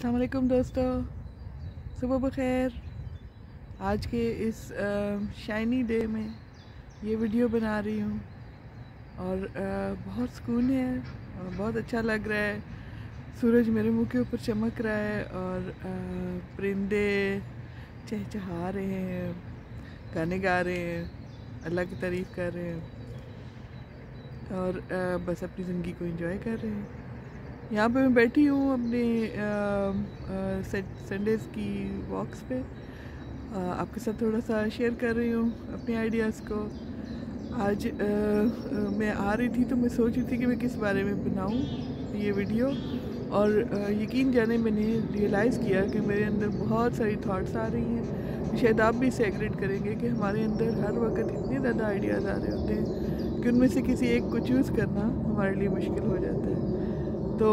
अस्सलाम वालेकुम दोस्तों, सुबह बखैर। आज के इस शाइनी डे में ये वीडियो बना रही हूँ और बहुत सुकून है और बहुत अच्छा लग रहा है। सूरज मेरे मुंह के ऊपर चमक रहा है और परिंदे चहचहा रहे हैं, गाने गा रहे हैं, अल्लाह की तारीफ़ कर रहे हैं और बस अपनी ज़िंदगी को एंजॉय कर रहे हैं। यहाँ पे मैं बैठी हूँ अपने संडेज़ की वॉक्स पे। आपके साथ थोड़ा सा शेयर कर रही हूँ अपने आइडियाज़ को। आज मैं आ रही थी तो मैं सोच रही थी कि मैं किस बारे में बनाऊँ ये वीडियो, और यकीन जाने मैंने रियलाइज़ किया कि मेरे अंदर बहुत सारी थॉट्स आ रही हैं। शायद आप भी इससे एग्रीड करेंगे कि हमारे अंदर हर वक्त इतने ज़्यादा आइडियाज़ आ रहे होते हैं कि उनमें से किसी एक को चूज़ करना हमारे लिए मुश्किल हो जाता है। तो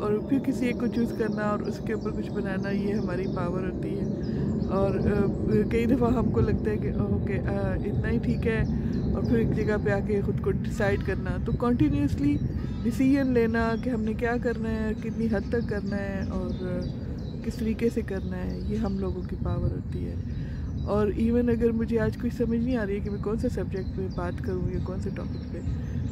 और फिर किसी एक को चूज़ करना और उसके ऊपर कुछ बनाना, ये हमारी पावर होती है। और कई दफ़ा हमको लगता है कि ओके इतना ही ठीक है, और फिर एक जगह पे आके ख़ुद को डिसाइड करना। तो कॉन्टीन्यूसली डिसीजन लेना कि हमने क्या करना है, कितनी हद तक करना है और किस तरीके से करना है, ये हम लोगों की पावर होती है। और इवन अगर मुझे आज कुछ समझ नहीं आ रही है कि मैं कौन से सब्जेक्ट पे बात करूँ या कौन से टॉपिक पे,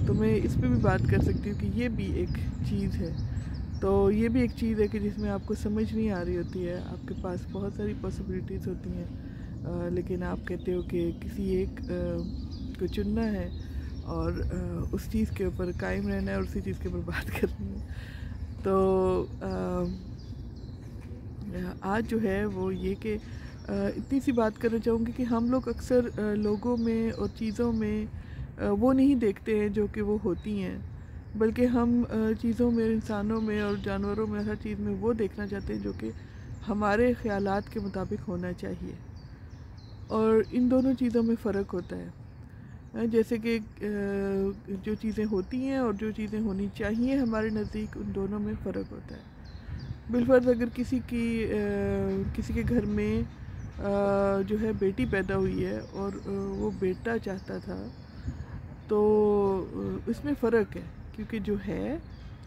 तो मैं इस पे भी बात कर सकती हूँ कि ये भी एक चीज़ है। तो ये भी एक चीज़ है कि जिसमें आपको समझ नहीं आ रही होती है, आपके पास बहुत सारी पॉसिबिलिटीज़ होती हैं, लेकिन आप कहते हो कि किसी एक को चुनना है और उस चीज़ के ऊपर कायम रहना है और उसी चीज़ के ऊपर बात करनी है। तो आज जो है वो ये कि इतनी सी बात करना चाहूँगी कि हम लोग अक्सर लोगों में और चीज़ों में वो नहीं देखते हैं जो कि वो होती हैं, बल्कि हम चीज़ों में, इंसानों में और जानवरों में, हर चीज़ में वो देखना चाहते हैं जो कि हमारे ख़यालात के मुताबिक होना चाहिए। और इन दोनों चीज़ों में फ़र्क होता है। जैसे कि जो चीज़ें होती हैं और जो चीज़ें होनी चाहिए हमारे नज़दीक, उन दोनों में फ़र्क होता है। बिलफ़र्ज़ अगर किसी के घर में जो है बेटी पैदा हुई है और वो बेटा चाहता था, तो इसमें फ़र्क है, क्योंकि जो है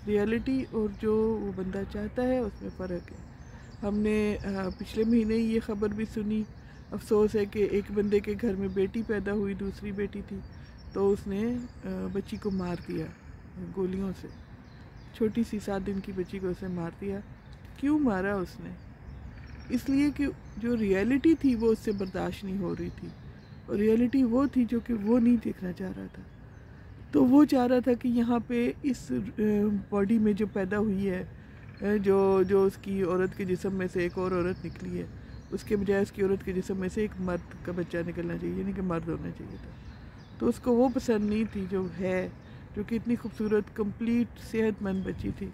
रियलिटी और जो वो बंदा चाहता है उसमें फ़र्क है। हमने पिछले महीने ये ख़बर भी सुनी, अफसोस है कि एक बंदे के घर में बेटी पैदा हुई, दूसरी बेटी थी, तो उसने बच्ची को मार दिया गोलियों से। छोटी सी 7 दिन की बच्ची को उसने मार दिया। क्यों मारा उसने? इसलिए कि जो रियलिटी थी वो उससे बर्दाश्त नहीं हो रही थी, और रियलिटी वो थी जो कि वो नहीं देखना चाह रहा था। तो वो चाह रहा था कि यहाँ पे इस बॉडी में जो पैदा हुई है, जो उसकी औरत के जिस्म में से एक और औरत निकली है, उसके बजाय उसकी औरत के जिस्म में से एक मर्द का बच्चा निकलना चाहिए, यानी कि मर्द होना चाहिए था। तो उसको वो पसंद नहीं थी जो है, जो कि इतनी खूबसूरत, कंप्लीट, सेहतमंद बच्ची थी,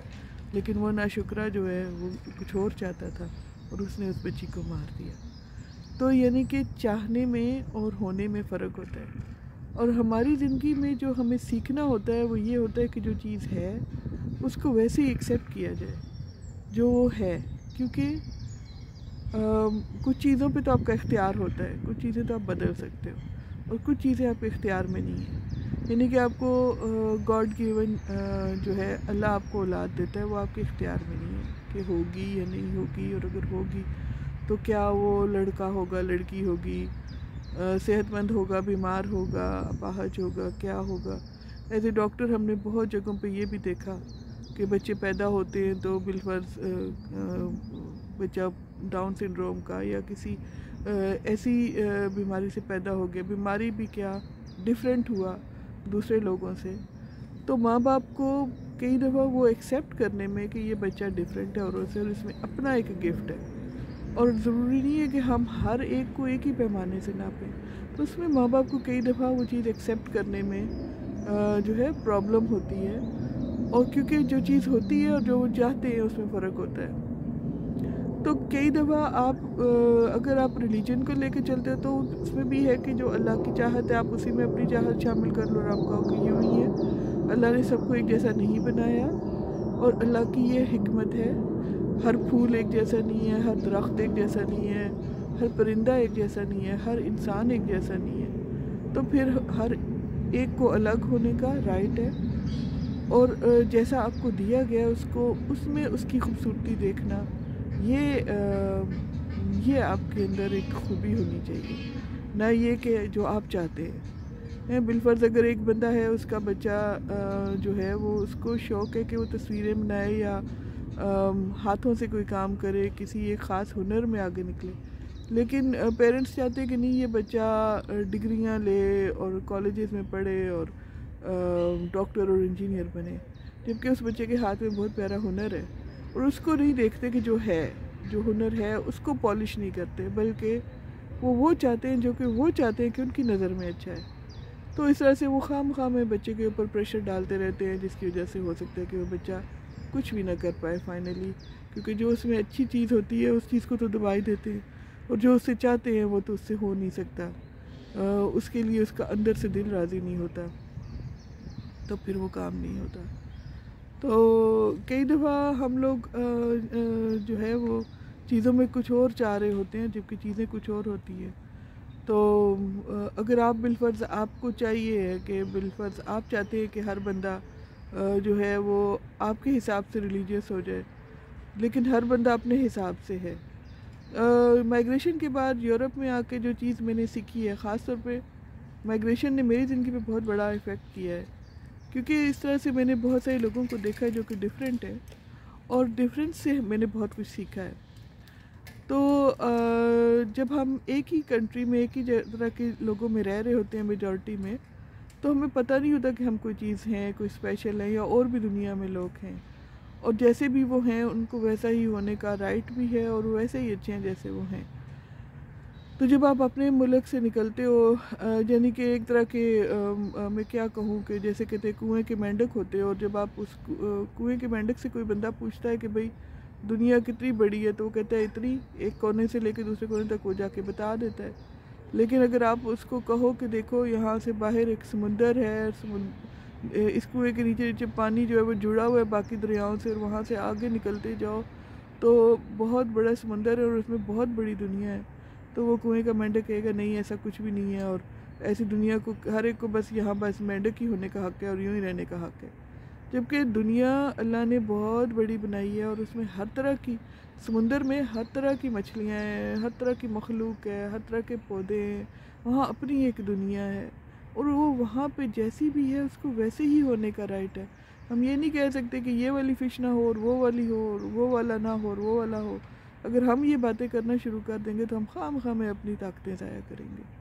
लेकिन वो नाशुक्रा जो है वो कुछ और चाहता था और उसने उस बच्ची को मार दिया। तो यानी कि चाहने में और होने में फ़र्क होता है। और हमारी ज़िंदगी में जो हमें सीखना होता है वो ये होता है कि जो चीज़ है उसको वैसे ही एक्सेप्ट किया जाए जो वो है, क्योंकि कुछ चीज़ों पे तो आपका इख्तियार होता है, कुछ चीज़ें तो आप बदल सकते हो और कुछ चीज़ें आपके इख्तियार में नहीं है। यानी कि आपको गॉड गिवन जो है, अल्लाह आपको औलाद देता है, वो आपके इख्तियार में नहीं है कि होगी या नहीं होगी, और अगर होगी तो क्या वो लड़का होगा, लड़की होगी, सेहतमंद होगा, बीमार होगा, अपाहज होगा, क्या होगा। एज ए डॉक्टर हमने बहुत जगहों पे ये भी देखा कि बच्चे पैदा होते हैं तो बिलफर्ज बच्चा डाउन सिंड्रोम का या किसी ऐसी बीमारी से पैदा हो गया, बीमारी भी क्या डिफरेंट हुआ दूसरे लोगों से। तो माँ बाप को कई दफ़ा वो एक्सेप्ट करने में कि ये बच्चा डिफरेंट है और इसमें अपना एक गिफ्ट है, और ज़रूरी नहीं है कि हम हर एक को एक ही पैमाने से नापें। तो उसमें माँ बाप को कई दफ़ा वो चीज़ एक्सेप्ट करने में जो है प्रॉब्लम होती है, और क्योंकि जो चीज़ होती है और जो वो चाहते हैं उसमें फ़र्क होता है। तो कई दफ़ा आप अगर आप रिलीजन को लेकर चलते हो तो उसमें भी है कि जो अल्लाह की चाहत है आप उसी में अपनी चाहत शामिल कर लो, और आप कहो कि यूँ ही है, अल्लाह ने सबको एक जैसा नहीं बनाया और अल्लाह की ये हिकमत है। हर फूल एक जैसा नहीं है, हर दरख्त एक जैसा नहीं है, हर परिंदा एक जैसा नहीं है, हर इंसान एक जैसा नहीं है। तो फिर हर एक को अलग होने का राइट है, और जैसा आपको दिया गया उसको उसमें उसकी खूबसूरती देखना, ये आपके अंदर एक खूबी होनी चाहिए, ना ये कि जो आप चाहते हैं। बिलफर्ज अगर एक बंदा है, उसका बच्चा जो है वो उसको शौक़ है कि वो तस्वीरें बनाए या हाथों से कोई काम करे, किसी एक ख़ास हुनर में आगे निकले, लेकिन पेरेंट्स चाहते हैं कि नहीं ये बच्चा डिग्रियां ले और कॉलेजेस में पढ़े और डॉक्टर और इंजीनियर बने, जबकि उस बच्चे के हाथ में बहुत प्यारा हुनर है और उसको नहीं देखते कि जो हुनर है उसको पॉलिश नहीं करते, बल्कि वो चाहते हैं जो कि वो चाहते हैं कि उनकी नज़र में अच्छा है। तो इस तरह से वो खामखा में बच्चे के ऊपर प्रेशर डालते रहते हैं, जिसकी वजह से हो सकता है कि वो बच्चा कुछ भी ना कर पाए फाइनली, क्योंकि जो उसमें अच्छी चीज़ होती है उस चीज़ को तो दबा ही देते हैं और जो उससे चाहते हैं वो तो उससे हो नहीं सकता। उसके लिए उसका अंदर से दिल राज़ी नहीं होता, तो फिर वो काम नहीं होता। तो कई दफ़ा हम लोग जो है वो चीज़ों में कुछ और चाह रहे होते हैं, जबकि चीज़ें कुछ और होती हैं। तो अगर आप बिलफर्ज आपको चाहिए है कि बिलफर्ज आप चाहते हैं कि हर बंदा जो है वो आपके हिसाब से रिलीजियस हो जाए, लेकिन हर बंदा अपने हिसाब से है। माइग्रेशन के बाद यूरोप में आके जो चीज़ मैंने सीखी है, ख़ास तौर पे माइग्रेशन ने मेरी ज़िंदगी पे बहुत बड़ा इफ़ेक्ट किया है, क्योंकि इस तरह से मैंने बहुत सारे लोगों को देखा है जो कि डिफरेंट है और डिफरेंस से मैंने बहुत कुछ सीखा है। तो जब हम एक ही कंट्री में एक ही तरह के लोगों में रह रहे होते हैं मेजॉरिटी में, तो हमें पता नहीं होता कि हम कोई चीज़ हैं, कोई स्पेशल है या और भी दुनिया में लोग हैं, और जैसे भी वो हैं उनको वैसा ही होने का राइट भी है और वैसे ही अच्छे हैं जैसे वो हैं। तो जब आप अपने मुल्क से निकलते हो, यानी कि एक तरह के मैं क्या कहूँ कि जैसे कहते हैं कुएँ के मेंढक होते हो, और जब आप उस कुएँ के मेंढक से कोई बंदा पूछता है कि भाई दुनिया कितनी बड़ी है, तो वो कहता है इतनी, एक कोने से लेकर दूसरे कोने तक वो जाके बता देता है। लेकिन अगर आप उसको कहो कि देखो यहाँ से बाहर एक समुंदर है, इस कुएँ के नीचे नीचे पानी जो है वो जुड़ा हुआ है बाकी दरियाओं से, और वहाँ से आगे निकलते जाओ तो बहुत बड़ा समुंदर है और उसमें बहुत बड़ी दुनिया है, तो वो कुएँ का मेंढक कहेगा नहीं ऐसा कुछ भी नहीं है, और ऐसी दुनिया को हर एक को बस यहाँ बस मेंढक ही होने का हक़ है और यूँ ही रहने का हक़ है। जबकि दुनिया अल्लाह ने बहुत बड़ी बनाई है और उसमें हर तरह की, समुंदर में हर तरह की मछलियाँ हैं, हर तरह की मखलूक है, हर तरह के पौधे हैं, वहाँ अपनी एक दुनिया है और वो वहाँ पे जैसी भी है उसको वैसे ही होने का राइट है। हम ये नहीं कह सकते कि ये वाली फ़िश ना हो और वो वाली हो और वो वाला ना हो और वो वाला हो। अगर हम ये बातें करना शुरू कर देंगे तो हम खामखा में अपनी ताकतें ज़ाया करेंगे।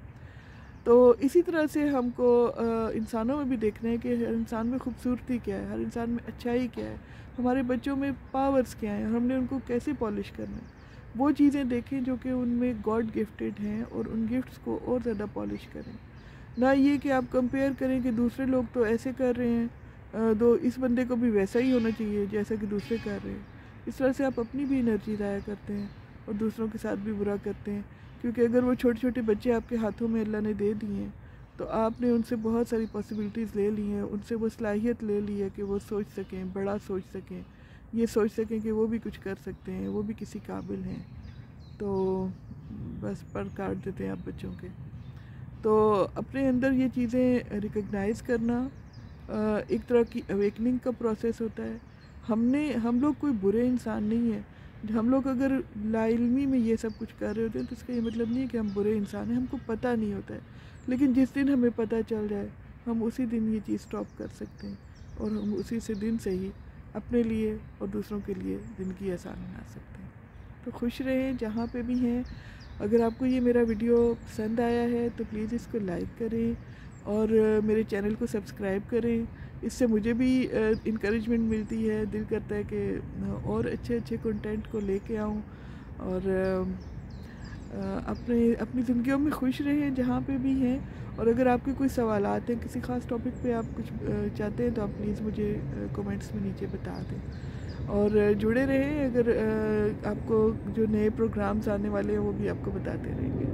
तो इसी तरह से हमको इंसानों में भी देखना है कि हर इंसान में खूबसूरती क्या है, हर इंसान में अच्छाई क्या है, हमारे बच्चों में पावर्स क्या हैं, हमने उनको कैसे पॉलिश करना है। वो चीज़ें देखें जो कि उनमें गॉड गिफ्टेड हैं और उन गिफ्ट्स को और ज़्यादा पॉलिश करें। ना ये कि आप कंपेयर करें कि दूसरे लोग तो ऐसे कर रहे हैं, तो इस बंदे को भी वैसा ही होना चाहिए जैसा कि दूसरे कर रहे हैं। इस तरह से आप अपनी भी एनर्जी ज़ाया करते हैं और दूसरों के साथ भी बुरा करते हैं, क्योंकि अगर वो छोटे छोटे बच्चे आपके हाथों में अल्लाह ने दे दिए हैं, तो आपने उनसे बहुत सारी पॉसिबिलिटीज़ ले ली हैं, उनसे वो सलाहियत ले ली है कि वो सोच सकें, बड़ा सोच सकें, ये सोच सकें कि वो भी कुछ कर सकते हैं, वो भी किसी काबिल हैं। तो बस पर काट देते हैं आप बच्चों के। तो अपने अंदर ये चीज़ें रिकग्नाइज़ करना एक तरह की अवेकनिंग का प्रोसेस होता है। हम लोग कोई बुरे इंसान नहीं हैं। हम लोग अगर लाइल्मी में ये सब कुछ कर रहे होते हैं तो इसका ये मतलब नहीं है कि हम बुरे इंसान हैं, हमको पता नहीं होता है। लेकिन जिस दिन हमें पता चल जाए, हम उसी दिन ये चीज़ स्टॉप कर सकते हैं और हम उसी से दिन से ही अपने लिए और दूसरों के लिए ज़िंदगी आसान बना सकते हैं। तो खुश रहें जहाँ पे भी हैं। अगर आपको ये मेरा वीडियो पसंद आया है तो प्लीज़ इसको लाइक करें और मेरे चैनल को सब्सक्राइब करें। इससे मुझे भी इंकरेजमेंट मिलती है, दिल करता है कि और अच्छे अच्छे कंटेंट को लेके आऊँ और अपनी ज़िंदगियों में खुश रहें जहाँ पे भी हैं। और अगर आपके कोई सवालात हैं, किसी ख़ास टॉपिक पे आप कुछ चाहते हैं तो आप प्लीज़ मुझे कमेंट्स में नीचे बता दें और जुड़े रहें। अगर आपको जो नए प्रोग्राम्स आने वाले हैं वो भी आपको बताते रहेंगे।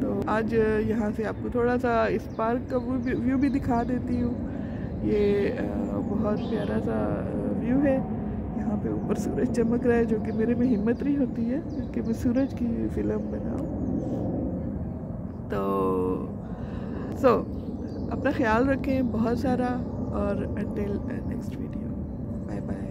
तो आज यहाँ से आपको थोड़ा सा इस पार्क का व्यू भी दिखा देती हूँ। ये बहुत प्यारा सा व्यू है। यहाँ पे ऊपर सूरज चमक रहा है, जो कि मेरे में हिम्मत नहीं होती है कि मैं सूरज की फिल्म बनाऊँ। तो अपना ख्याल रखें बहुत सारा और until next video, bye bye.